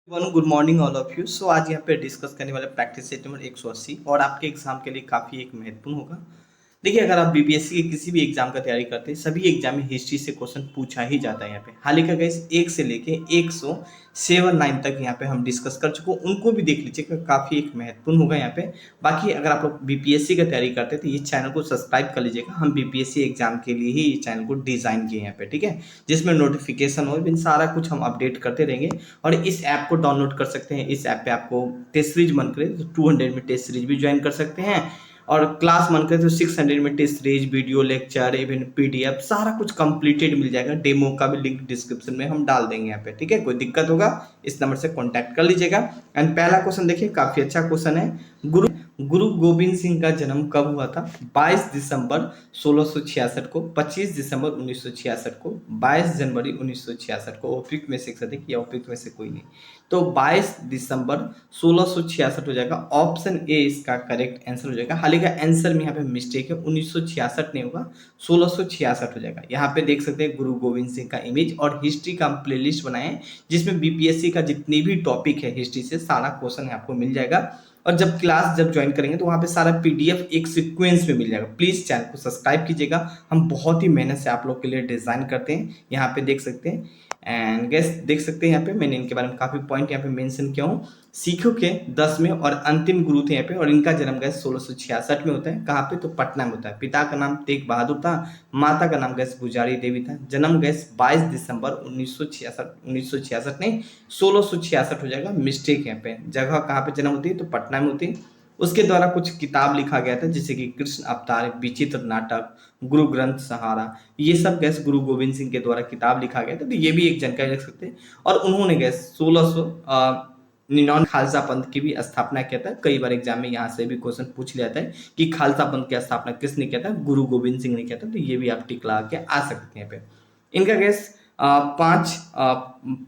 One good morning all of you. So आज यहाँ पे डिस्कस करने वाले प्रैक्टिस सेट नंबर 180 और आपके एग्जाम के लिए काफ़ी एक महत्वपूर्ण होगा। देखिए, अगर आप बीपीएससी के किसी भी एग्जाम का तैयारी करते हैं, सभी एग्जाम में हिस्ट्री से क्वेश्चन पूछा ही जाता है। यहाँ पे हाल ही का गैस 1 से लेके 179 तक यहाँ पे हम डिस्कस कर चुके हैं, उनको भी देख लीजिएगा, काफ़ी एक महत्वपूर्ण होगा यहाँ पे। बाकी अगर आप लोग बीपीएससी का तैयारी करते हैं तो ये चैनल को सब्सक्राइब कर लीजिएगा। हम बीपीएससी एग्जाम के लिए ही ये चैनल को डिज़ाइन किए यहाँ पे, ठीक है, जिसमें नोटिफिकेशन हो, इन सारा कुछ हम अपडेट करते रहेंगे। और इस ऐप को डाउनलोड कर सकते हैं। इस ऐप पे आपको टेस्ट सीरीज मन करे तो 200 में टेस्ट सीरीज भी ज्वाइन कर सकते हैं, और क्लास मन करे तो 600 में test series, video lecture, even PDF सारा कुछ कंप्लीटेड मिल जाएगा। डेमो का भी लिंक डिस्क्रिप्शन में हम डाल देंगे यहाँ पे, ठीक है। कोई दिक्कत होगा इस नंबर से कॉन्टैक्ट कर लीजिएगा। एंड पहला क्वेश्चन देखिए, काफी अच्छा क्वेश्चन है। गुरु गोविंद सिंह का जन्म कब हुआ था? 22 दिसंबर 1666 को, 25 दिसंबर 1966 को, 22 जनवरी 1966 को। उपयुक्त में से एक अधिक या उपयुक्त में से कोई नहीं, तो 22 दिसंबर 1666 हो जाएगा। ऑप्शन ए इसका करेक्ट आंसर हो जाएगा। हाल ही का आंसर में यहाँ पे मिस्टेक है, 1966 नहीं होगा, 1666 हो जाएगा। यहाँ पे देख सकते हैं गुरु गोविंद सिंह का इमेज, और हिस्ट्री का प्लेलिस्ट बनाए हैं जिसमें बीपीएससी का जितनी भी टॉपिक है हिस्ट्री से सारा क्वेश्चन आपको मिल जाएगा। और जब क्लास ज्वाइन करेंगे तो वहाँ पे सारा पीडीएफ एक सीक्वेंस में मिल जाएगा। प्लीज़ चैनल को सब्सक्राइब कीजिएगा, हम बहुत ही मेहनत से आप लोग के लिए डिज़ाइन करते हैं। यहाँ पे देख सकते हैं, एंड गैस देख सकते हैं यहाँ पे मैंने इनके बारे में काफ़ी पॉइंट यहाँ पे मेंशन किया हूँ। सिखों के 10वें और अंतिम गुरु थे यहाँ पे, और इनका जन्म गैस 1666 में होता है। कहाँ पे? तो पटना में होता है। पिता का नाम तेग बहादुर था, माता का नाम गैस गुजारी देवी था। जन्म गैस 22 दिसंबर 1966 नहीं, 1666 हो जाएगा। मिस्टेक यहाँ पे, जगह कहाँ पे जन्म होती है? तो पटना में होती है। उसके द्वारा कुछ किताब लिखा गया था, जैसे कि कृष्ण अवतार, विचित्र नाटक, गुरु ग्रंथ सहारा, ये सब गैस गुरु गोविंद सिंह के द्वारा किताब लिखा गया था। तो ये भी एक जानकारी रख सकते हैं। और उन्होंने गैस 1699 खालसा पंथ की भी स्थापना किया था। कई बार एग्जाम में यहाँ से भी क्वेश्चन पूछ लिया जाता है कि खालसा पंथ की स्थापना किसने किया था? गुरु गोविंद सिंह ने किया था। तो ये भी आप टिक लगा के आ सकते हैं यहाँ पे। इनका गैस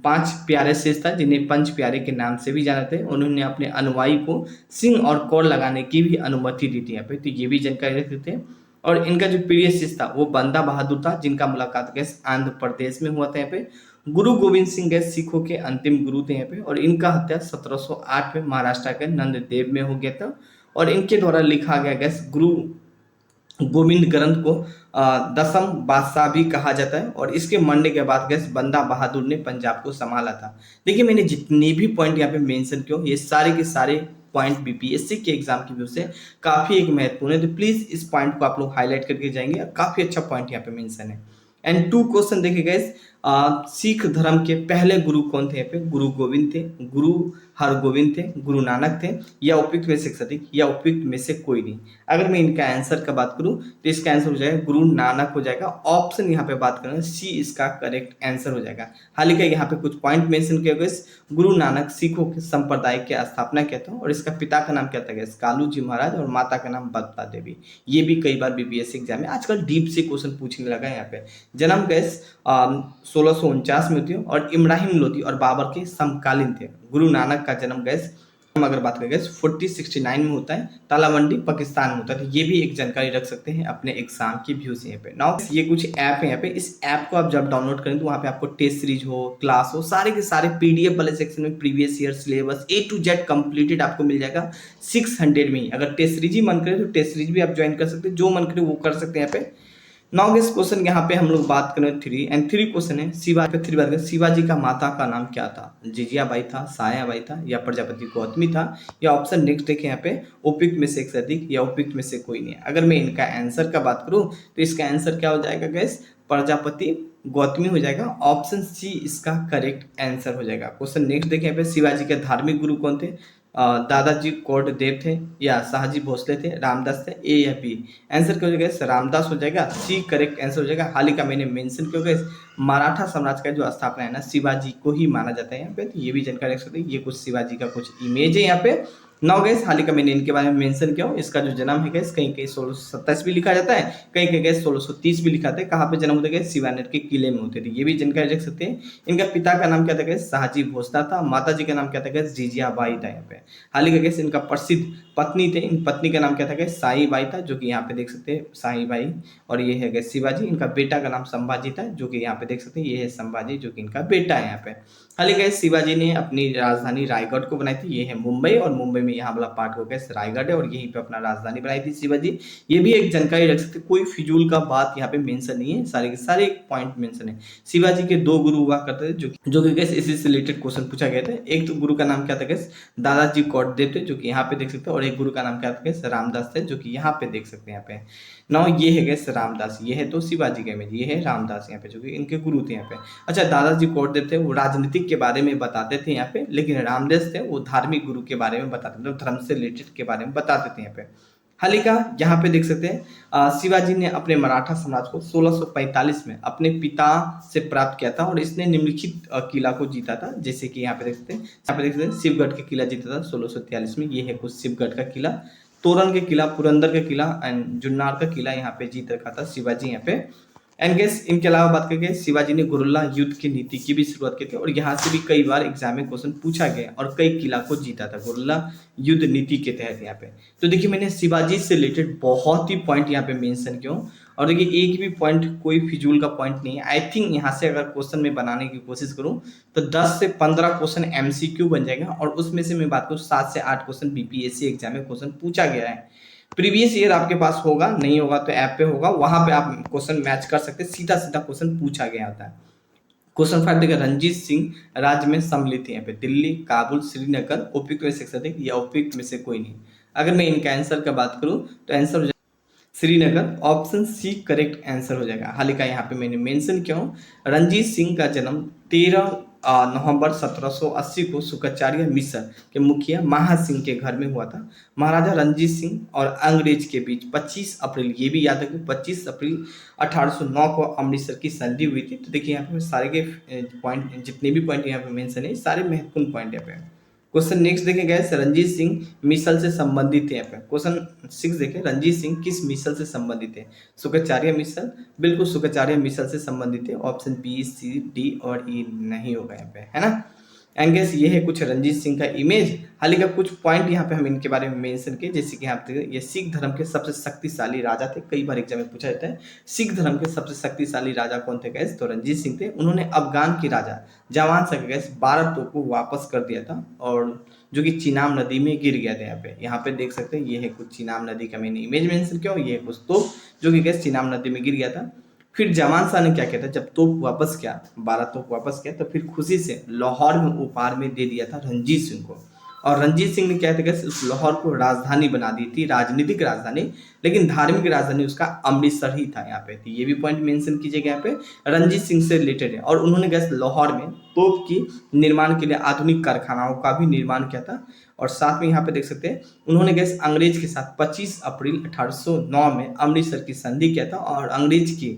पांच प्यारे शेष था, जिन्हें पंच प्यारे के नाम से भी जानते हैं। उन्होंने अपने अनुयायी को सिंह और कौर लगाने की भी अनुमति दी थी यहाँ पे, तो ये भी जानकारी रख देते हैं। और इनका जो प्रिय शिष्य था वो बंदा बहादुर था, जिनका मुलाकात गैस आंध्र प्रदेश में हुआ था यहाँ पे। गुरु गोविंद सिंह गैस सिखों के अंतिम गुरु थे यहाँ पे, और इनका हत्या 1708 में महाराष्ट्र के नंददेव में हो गया था। और इनके द्वारा लिखा गया गैस गुरु गोविंद ग्रंथ को दसम बादशाह भी कहा जाता है। और इसके मरने के बाद गैस बंदा बहादुर ने पंजाब को संभाला था। देखिए, मैंने जितने भी पॉइंट यहाँ पे मेंशन किए ये सारे के सारे पॉइंट बीपीएससी के एग्जाम की व्यू से काफी एक महत्वपूर्ण है। तो प्लीज इस पॉइंट को आप लोग हाईलाइट करके जाएंगे, काफी अच्छा पॉइंट यहाँ पे मेंशन है। एंड टू क्वेश्चन देखिए गाइस, सिख धर्म के पहले गुरु कौन थे? यहाँ पे गुरु गोविंद थे, गुरु हरगोविंद थे, गुरु नानक थे, या उपयुक्त में से सटीक, या उपयुक्त में से कोई नहीं। अगर मैं इनका आंसर का बात करूं तो इसका आंसर हो जाएगा गुरु नानक हो जाएगा। ऑप्शन यहाँ पे बात करें सी इसका करेक्ट आंसर हो जाएगा। हाल ही का यहाँ पे कुछ पॉइंट मेंशन किया गया। गुरु नानक सिखों के संप्रदाय की स्थापना किया था, और इसका पिता का नाम क्या था? कालू जी महाराज, और माता का नाम बत्ता देवी। ये भी कई बार बीपीएससी एग्जाम में आजकल डीप से क्वेश्चन पूछने लगा है यहाँ पे। जन्म गैस 1649 में हुई, और इब्राहिम लोदी और बाबर के समकालीन थे। गुरु नानक का जन्म गैस हम अगर बात करें 4069 में होता है, तालाबंदी पाकिस्तान में होता है। तो ये भी एक जानकारी रख सकते हैं अपने एग्जाम की व्यू से यहाँ पे। नाउ ये कुछ ऐप है यहाँ पे, इस ऐप को आप जब डाउनलोड करें तो वहाँ पे आपको टेस्ट सीरीज हो, क्लास हो, सारे के सारे पीडीएफ वाले सेक्शन में previous year syllabus A to Z completed आपको मिल जाएगा 600 में ही। अगर टेस्ट सीरीज ही मन करे तो टेस्ट सीरीज भी आप ज्वाइन कर सकते हैं, जो मन करे वो कर सकते हैं यहाँ पे। नाउ गेस क्वेश्चन यहाँ पे हम लोग बात करें 3 क्वेश्चन है। शिवाजी का माता का नाम क्या था? जिजियाबाई था, सायाबाई था, या प्रजापति गौतमी था, या ऑप्शन नेक्स्ट देखें यहाँ पे उपयुक्त में से एक से अधिक, या उपयुक्त में से कोई नहीं है। अगर मैं इनका आंसर का बात करूँ तो इसका आंसर क्या हो जाएगा गैस? प्रजापति गौतमी हो जाएगा। ऑप्शन सी इसका करेक्ट आंसर हो जाएगा। क्वेश्चन नेक्स्ट देखें यहाँ पे, शिवाजी के धार्मिक गुरु कौन थे? दादाजी कोटदेव थे, या शाहजी भोसले थे, रामदास थे, ए या बी? आंसर क्या हो जाएगा? रामदास हो जाएगा। सी करेक्ट आंसर हो जाएगा। हाल ही का मैंने मेंशन किया गया, मराठा साम्राज्य का जो स्थापना है ना, शिवाजी को ही माना जाता है यहाँ पे। तो ये भी जानकारी रख सकते हैं। ये कुछ शिवाजी का कुछ इमेज है यहाँ पे। नाउ गैस हाल ही का मैंने इनके बारे में मेंशन किया हूँ। इसका जो जन्म है गैस कहीं कहीं 1627 भी लिखा जाता है, कहीं कहीं गैस 1630 भी लिखा जाता है। कहाँ पे जन्म होता है? शिवानेर के किले में होते थे। ये भी जानकारी रख सकते हैं। इनका पिता का नाम क्या था गैस? शाहजी भोसला था। माता जी का नाम क्या था गैस? जिजियाबाई था यहाँ पे। हाल ही का गैस इनका प्रसिद्ध पत्नी थे, इन पत्नी का नाम क्या था गैस? साई बाई था, जो कि यहाँ पे देख सकते हैं साई बाई। और ये है गैस शिवाजी। इनका बेटा का नाम संभाजी था, जो कि यहाँ पे देख सकते हैं ये है संभाजी, जो कि इनका बेटा है यहाँ पे। हालांकि गैस शिवाजी ने अपनी राजधानी रायगढ़ को बनाई थी, ये है मुंबई, और मुंबई में यहाँ वाला पार्ट हो गैस रायगढ़ है, और यहीं पे अपना राजधानी बनाई थी शिवाजी। ये भी एक जानकारी रख सकते, कोई फिजूल का बात यहाँ पे मेंशन नहीं है, सारे के सारे पॉइंट मेंशन है। शिवाजी के 2 गुरु हुआ करते थे, जो कि गैस इसी से रिलेटेड क्वेश्चन पूछा गया था। एक तो गुरु का नाम क्या था गैस, दादाजी कोटदेव थे, जो कि यहाँ पे देख सकते हैं, और एक गुरु का नाम क्या था गैस, रामदास थे, जो कि यहाँ पे देख सकते हैं। यहाँ पे नाउ ये है गैस रामदास, ये है तो शिवाजी का इमेज, ये है रामदास यहाँ पे, जो कि इनके गुरु थे यहाँ पे। अच्छा, दादाजी कोटदेव थे, वो राजनीतिक के बारे में बताते थे यहाँ पे, लेकिन रामदास थे वो धार्मिक गुरु के बारे में बताते थे, धर्म से रिलेटेड के बारे में बताते थे यहाँ पे। हाल ही का यहाँ पे देख सकते हैं, शिवाजी ने अपने मराठा साम्राज्य को 1645 में अपने पिता से प्राप्त किया था, और इसने निम्नलिखित किला को जीता था, जैसे कि यहाँ पे देख सकते हैं, यहाँ पे देख सकते हैं शिवगढ़ का किला जीता था 1643 में, ये है कुछ शिवगढ़ का किला, तोरण के किला, पुरंदर का किला एंड जुन्नार का किला यहाँ पे जीत रखा था शिवाजी यहाँ पे। एंड गेस इनके अलावा बात करके शिवाजी ने गुरिल्ला युद्ध की नीति की भी शुरुआत की थी, और यहाँ से भी कई बार एग्जाम में क्वेश्चन पूछा गया, और कई किला को जीता था गुरिल्ला युद्ध नीति के तहत यहाँ पे। तो देखिए मैंने शिवाजी से रिलेटेड बहुत ही पॉइंट यहाँ पे मेंशन किया हूँ, और देखिए एक भी पॉइंट कोई फिजूल का पॉइंट नहीं है। आई थिंक यहाँ से अगर क्वेश्चन में बनाने की कोशिश करूँ तो 10 से 15 क्वेश्चन एमसीक्यू बन जाएगा, और उसमें से मैं बात करूँ 7 से 8 क्वेश्चन बीपीएससी एग्जाम में क्वेश्चन पूछा गया है। प्रीवियस ईयर आपके पास होगा, नहीं होगा तो ऐप पे होगा, वहां पे आप क्वेश्चन मैच कर सकते हैं, सीधा सीधा क्वेश्चन पूछा गया होता है। क्वेश्चन 5 देखिए, रणजीत सिंह राज्य में सम्मिलित है यहाँ पे, दिल्ली, काबुल, श्रीनगर, उपयुक्त में से अधिक या उपयुक्त में से कोई नहीं। अगर मैं इनका आंसर का बात करूं तो आंसर हो जाएगा Srinagar, option C correct answer हो जाएगा। हाल ही का यहाँ पे मैंने मेंशन किया हूँ, रणजीत सिंह का जन्म 13 नवंबर 1780 को शुक्राचार्य मिश्र के मुखिया महासिंह के घर में हुआ था। महाराजा रणजीत सिंह और अंग्रेज के बीच 25 अप्रैल, ये भी याद रखिए, 25 अप्रैल 1809 को अमृतसर की संधि हुई थी। तो देखिए यहाँ पे सारे के पॉइंट, जितने भी पॉइंट यहाँ पे मेंशन है, सारे महत्वपूर्ण पॉइंट यहाँ पे। क्वेश्चन नेक्स्ट देखें गैस, रणजीत सिंह मिसल से संबंधित है यहाँ पे। क्वेश्चन 6 देखें, रंजीत सिंह किस मिसल से संबंधित है? शुक्राचार्य मिसल, बिल्कुल शुक्राचार्य मिसल से संबंधित है। ऑप्शन बी, सी, डी और ई नहीं होगा यहाँ पे, है ना। एंड गैस ये है कुछ रंजीत सिंह का इमेज। हाल ही का कुछ पॉइंट यहाँ पे हम इनके बारे में मेंशन किए, जैसे कि यहाँ पे ये सिख धर्म के सबसे शक्तिशाली राजा थे, कई बार एग्जाम में पूछा जाता है सिख धर्म के सबसे शक्तिशाली राजा कौन थे गैस, तो रंजीत सिंह थे। उन्होंने अफगान के राजा जवान शाह गैस 12 तोप को वापस कर दिया था, और जो कि चिनाब नदी में गिर गया था। यहाँ पे देख सकते हैं, ये है कुछ चिनाब नदी का मैंने इमेज मेंशन किया, और ये है कुछ तोप जो कि गैस चिनाब नदी में गिर गया था। फिर जमान शाह ने क्या किया था, जब तोप वापस किया, 12 तोप वापस किया, तो फिर खुशी से लाहौर में उपहार में दे दिया था रंजीत सिंह को। और रंजीत सिंह ने क्या था, उस लाहौर को राजधानी बना दी थी, राजनीतिक राजधानी, लेकिन धार्मिक राजधानी उसका अमृतसर ही था यहाँ पे। तो ये भी पॉइंट मेंशन कीजिएगा यहाँ पे, रंजीत सिंह से रिलेटेड है। और उन्होंने गैस लाहौर में तोप की निर्माण के लिए आधुनिक कारखानाओं का भी निर्माण किया था। और साथ में यहाँ पे देख सकते हैं, उन्होंने गैस अंग्रेज के साथ 25 अप्रैल 1809 में अमृतसर की संधि किया था, और अंग्रेज की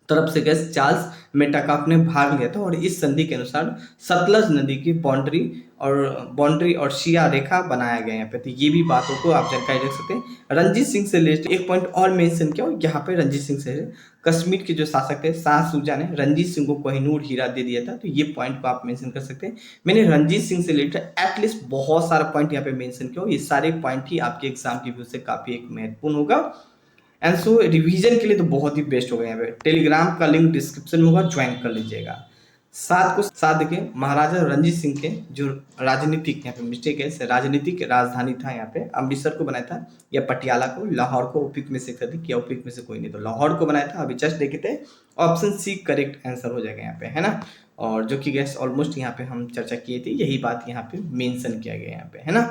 तरफ से गैस चार्ल्स मेटाकाफ ने भाग लिया था। और इस संधि के अनुसार सतलज नदी की बाउंड्री और शिया रेखा बनाया गया यहाँ पे। तो ये भी बातों को आप जानकारी रख सकते हैं। रंजीत सिंह से रिलेटेड एक पॉइंट और मेंशन किया, और यहाँ पे रंजीत सिंह से कश्मीर के जो शासक थे शाह सूजा ने रंजीत सिंह को कोहिनूर हीरा दे दिया था। तो ये पॉइंट को आप मेंशन कर सकते हैं। मैंने रंजीत सिंह से रिलेटेड एटलीस्ट बहुत सारा पॉइंट यहाँ पे मेंशन किया, ये सारे पॉइंट ही आपके एग्जाम की व्यू से काफी एक महत्वपूर्ण होगा। एंड सो रिवीजन के लिए तो बहुत ही बेस्ट होगा। यहाँ पे टेलीग्राम का लिंक डिस्क्रिप्शन में होगा, ज्वाइन कर लीजिएगा। साथ देखिए, महाराजा रणजीत सिंह के जो राजनीतिक, यहाँ पे मिस्टेक है, राजनीतिक राजधानी था यहाँ पे, अमृतसर को बनाया था या पटियाला को, लाहौर को उपयुक्त में से अधिक या उपयुक्त में से कोई नहीं, तो लाहौर को बनाया था। अभी जस्ट देखे थे, ऑप्शन सी करेक्ट आंसर हो जाएगा यहाँ पे, है ना। और जो कि गैस ऑलमोस्ट यहाँ पे हम चर्चा किए थे, यही बात यहाँ पे मेंशन किया गया यहाँ पे, है ना।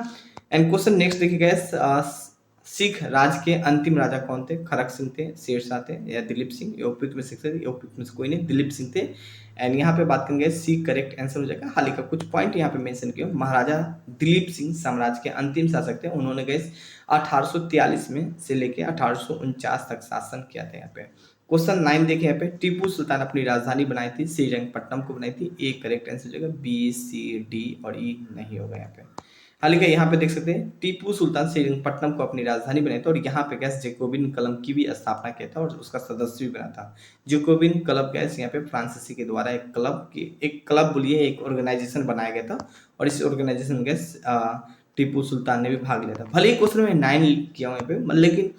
एंड क्वेश्चन नेक्स्ट देखिए गैस, सिख राज के अंतिम राजा कौन थे? खड़क सिंह थे, शेरशाह थे या दिलीप सिंह? ये उपयुक्त में से उपयुक्त में से कोई नहीं, दिलीप सिंह थे। एंड यहाँ पे बात करेंगे, सी करेक्ट आंसर हो जाएगा। हाल ही का कुछ पॉइंट यहाँ पे मेंशन किया, महाराजा दिलीप सिंह साम्राज्य के अंतिम शासक थे। उन्होंने गए 1843 में से लेके 1849 तक शासन किया था यहाँ पे। क्वेश्चन 9 देखें यहाँ पे, टीपू सुल्तान अपनी राजधानी बनाई थी, श्रीरंगपट्टनम को बनाई थी। ए करेक्ट आंसर हो जाएगा, बी, सी, डी और ई नहीं होगा यहाँ पे। हाल ही यहाँ पे देख सकते हैं, टीपू सुल्तान श्रीरंगपट्टनम को अपनी राजधानी बनाई थी, और यहाँ पे गैस जैकोबिन क्लब की भी स्थापना किया था, और उसका सदस्य भी बना था। जैकोबिन क्लब गैस यहाँ पे फ्रांसीसी के द्वारा एक क्लब बोलिए, एक ऑर्गेनाइजेशन बनाया गया था, और इस ऑर्गेनाइजेशन में गैस टीपू सुल्तान ने भी भाग लिया था। भले ही क्वेश्चन में 9 किया हूँ यहाँ पे, लेकिन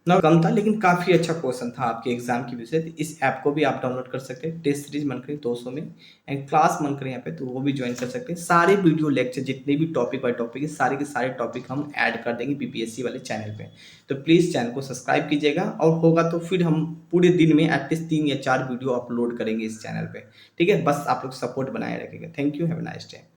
ना कम था, लेकिन काफ़ी अच्छा क्वेश्चन था आपके एग्जाम की वजह से। तो इस ऐप को भी आप डाउनलोड कर सकते हैं, टेस्ट सीरीज मन करें 200 में, एंड क्लास मन करें यहाँ पे तो वो भी ज्वाइन कर सकते हैं। सारे वीडियो लेक्चर जितने भी टॉपिक बाय टॉपिक है, सारे के सारे टॉपिक हम ऐड कर देंगे बीपीएससी वाले चैनल पे। तो प्लीज़ चैनल को सब्सक्राइब कीजिएगा, और होगा तो फिर हम पूरे दिन में एटलीस्ट 3 या 4 वीडियो अपलोड करेंगे इस चैनल पे। ठीक है, बस आप लोग सपोर्ट बनाए रखिएगा। Thank you, have a nice day.